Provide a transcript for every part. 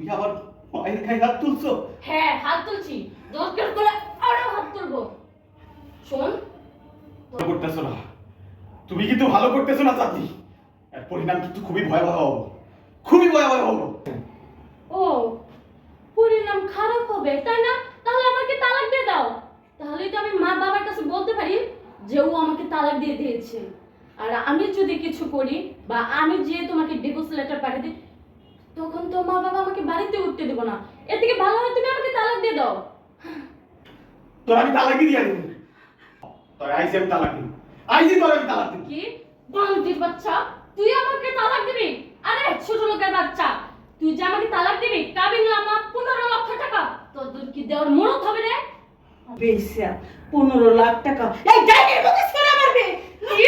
তুমি আবার মায়ের গায়ে হাত তুলছো? হ্যাঁ, হাত তুলছি, দরকার পড়লে আরো হাত তুলবো। শোন, ভালো করতেছো না, তুমি কিন্তু ভালো করতেছো না চাঁদনি। এর পরিণাম কিন্তু খুবই ভয়াবহ হবে, খুবই ভয়াবহ হবে। ও পরিণাম খারাপ হবে তাই না? তাহলে আমাকে তালাক দিয়ে দাও, তাহলেই তো আমি মা বাবার কাছে বলতে পারি যে ও আমাকে তালাক দিয়ে দিয়েছে। আর আমি যদি কিছু করি বা আমি যে তোমাকে ডিভোর্স লেটার পাঠিয়ে দিই, তখন তো মা বাবা আমাকে বাড়িতে উঠতে দেবো না। এর থেকে ভালো হয় তুমি আমাকে তালাক দিয়ে দাও। তোর আমি তালাকই দিয়ে দেবো, তোর আইসি আমি তালাক দিব, আইসি তোর আমি তালাক দিব। কি বান্দির বাচ্চা, তুই আমাকে তালাক দিবি? আরে ছোট লোকের বাচ্চা, তুই যে আমাকে তালাক দিবি, কাবিননামা 15 লক্ষ টাকা তোদের কি দেওয়ার মরদ হবে রে? বেশা 15 লাখ টাকা এই ডাইনির মুখে করে মারবে। কি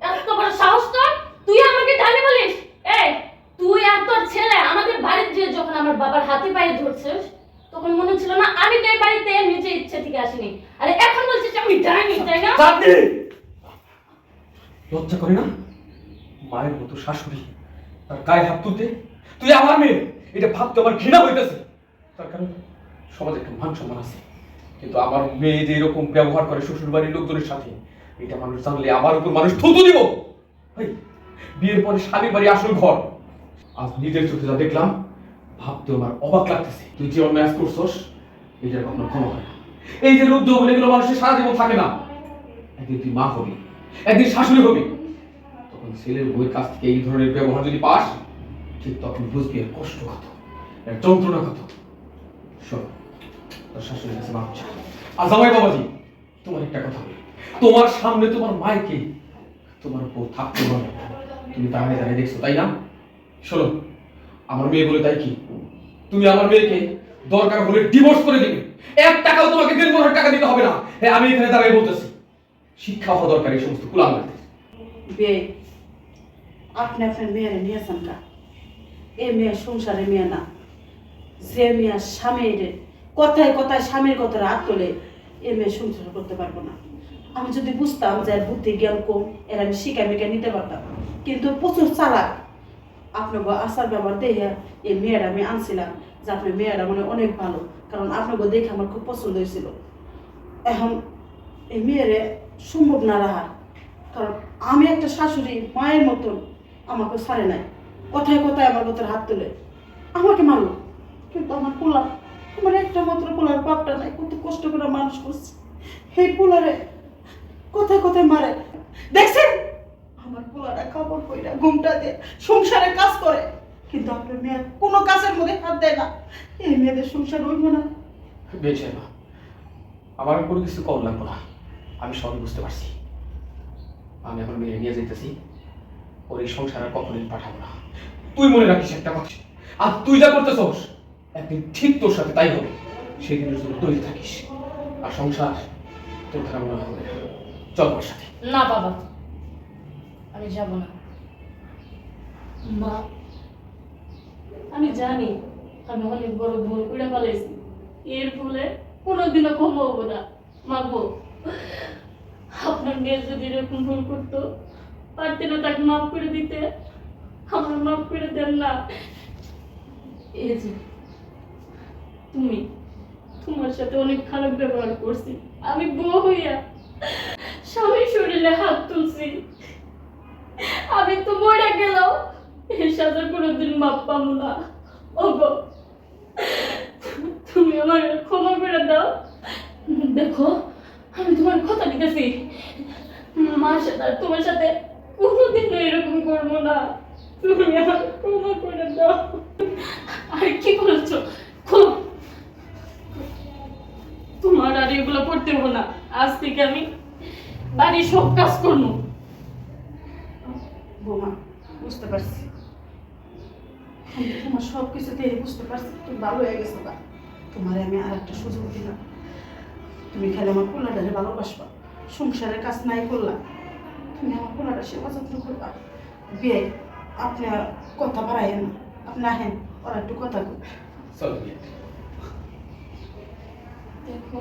এত বড় সাহস তোর? তুই আমাকে ডালি বলিস? এই তুই আর তোর ছেলে আমাদের বাড়িতে যে যখন আমার বাবার হাতে পায়ে ধরছিস, তখন মনে ছিল না আমি তো এই বাড়িতে নিজে ইচ্ছে থেকে আসিনি, আরে এখন বলছিস আমি ডাইনি, তাই না? চাঁদনি, লজ্জা করে না? মায়ের মতো শাশুড়ি তার গায়ে হাত তুলতে, তুই আমার মেয়ে, এটা ভাবতে আমার ঘৃণা হইতেছে। তার কারণ সমাজে একটা মান সম্মান আছে, কিন্তু আমার মেয়ে যে এরকম ব্যবহার করে শ্বশুর বাড়ির লোকজনের সাথে, এটা মানুষ জানলে আমার উপর মানুষ থুতু দিব। ভাই, বিয়ের পরে স্বামীর বাড়ি আসল ঘর, আজ নিজের চোখে যা দেখলাম, ভাবতে আমার অবাক লাগতেছে। তুই যে অন্যায় করছস, এটার কখনো ক্ষমা হয় না। এই যে রুদ্ধ বলে এগুলো মানুষের সারা জীবন থাকে না। একদিন তুই মা হবি, একদিন শাশুড়ি হবি, তখন ছেলের বউয়ের কাছ থেকে এই ধরনের ব্যবহার যদি পাস, ঠিক তখন বুঝবি এর কষ্ট কত, এর যন্ত্রণা কত। শোন, তোর শাশুড়ির কাছে মাপ চা। আর জামাই বাবাজি, তোমার একটা কথা বলি, তোমার সামনে তোমার মায়কে তোমার বউ থাকতে বলে, তুমি দাঁড়িয়ে দাঁড়িয়ে দেখছো, তাই না? শোনো, আমার মেয়ে বলে তাই কি, তুমি আমার মেয়েকে দরকার হলে ডিভোর্স করে দিবে, 1 টাকাও তোমাকে 1.5 টাকা দিতে হবে না। হ্যাঁ, আমি এখানে দাঁড়িয়ে বলতেছি, শিক্ষা হওয়া দরকার এই সমস্ত কুলাঙ্গারদের। বে আপনি আপনার মেয়েরে নিয়েছেন কা? এই মেয়ে সংসারে মেয়ে না, যে মেয়ে স্বামীর কথায় কথায় স্বামীর কথা রাত তোলে, এ মেয়ে সংসার করতে পারবো না। আমি যদি বুঝতাম যে এর বুদ্ধি জ্ঞান কম, এর আমি শিখা মেখা নিতে পারতাম, কিন্তু প্রচুর চালাক। আপনাকে আচার ব্যবহার দেখে এই মেয়েরা আমি আনছিলাম যে আপনার মেয়েরা মানে অনেক ভালো, কারণ আপনাকে দেখে আমার খুব পছন্দ হয়েছিল। এখন এই মেয়েরে সম্ভব না রাখা, কারণ আমি একটা শাশুড়ি মায়ের মতন, আমাকে ছাড়ে নাই, কথায় কথায় আমার মতন হাত তুলে আমাকে মারলো। কিন্তু আমার পোলা, আমার একটা মাত্র পোলার পাপটা নাই, কত কষ্ট করে মানুষ করছে, সেই পোলারে কথায় কথায় মারে। দেখছেন আমার পোলাটা কাপড় পইরা ঘুমটা দিয়ে সংসারে কাজ করে, কিন্তু আপনার মেয়ে কোনো কাজের মধ্যে হাত দেয় না। এই মেয়েদের সংসার হইব না। বেশ, আমার কোনো কিছু কম লাগবো না, আমি সবই বুঝতে পারছি। আমি এখন মেয়ে নিয়ে যেতেছি, ওর এই সংসার আর কখনোই পাঠাবো না। তুই মনে রাখিস একটা কথা, আর তুই যা করতেছস, একদিন ঠিক তোর সাথে তাই হবে। সেই দিনের জন্য তৈরি থাকিস। আর সংসার তোর দ্বারা মনে হবে না। চল ওর সাথে। না বাবা, আমি যাব না। মা, আমি জানি আমি অনেক বড় ভুল করে ফেলেছি, এর ফলে কোনোদিনও ক্ষমা হবো না। মা গো, আপনার মেয়ে যদি এরকম ভুল করতো, পারতেন না তাকে মাফ করে দিতে? আমার মাফ করে দেন না। এই যে তুমি, তোমার সাথে অনেক খারাপ ব্যবহার করছি, আমি বউ হইয়া স্বামীর শরীরে হাত তুলছি, আমি তো মরে গেলাম, এর সাথে কোনোদিন মাপ পাবো না। ওগো, তুমি আমার ক্ষমা করে দাও। দেখো, আমি তোমার কথা দিতেছি, মার সাথে আর তোমার সাথে কোনোদিন এরকম করবো না। তুমি আমার ক্ষমা করে দাও। আর কি বলছো? খুব তোমার আর এগুলো করতে হবে না, আজ থেকে আমি বাড়ির সব কাজ করবো। বৌমা, বুঝতে পারছি, আমি তোমার সব কিছুতে বুঝতে পারছি, তুমি ভালো হয়ে গেছো বা তোমার আমি আর একটা সুযোগ দিলাম। তুমি খালি আমার পোলাটারে ভালোবাসবা, সংসারের কাজ নাই করলা, তুমি আমার পোলাটা সেবা যত্ন করবা। বিয়ে আপনি আর কথা বাড়াইয়েন না, আপনি আহেন ওরা একটু কথা কই। চল। দেখো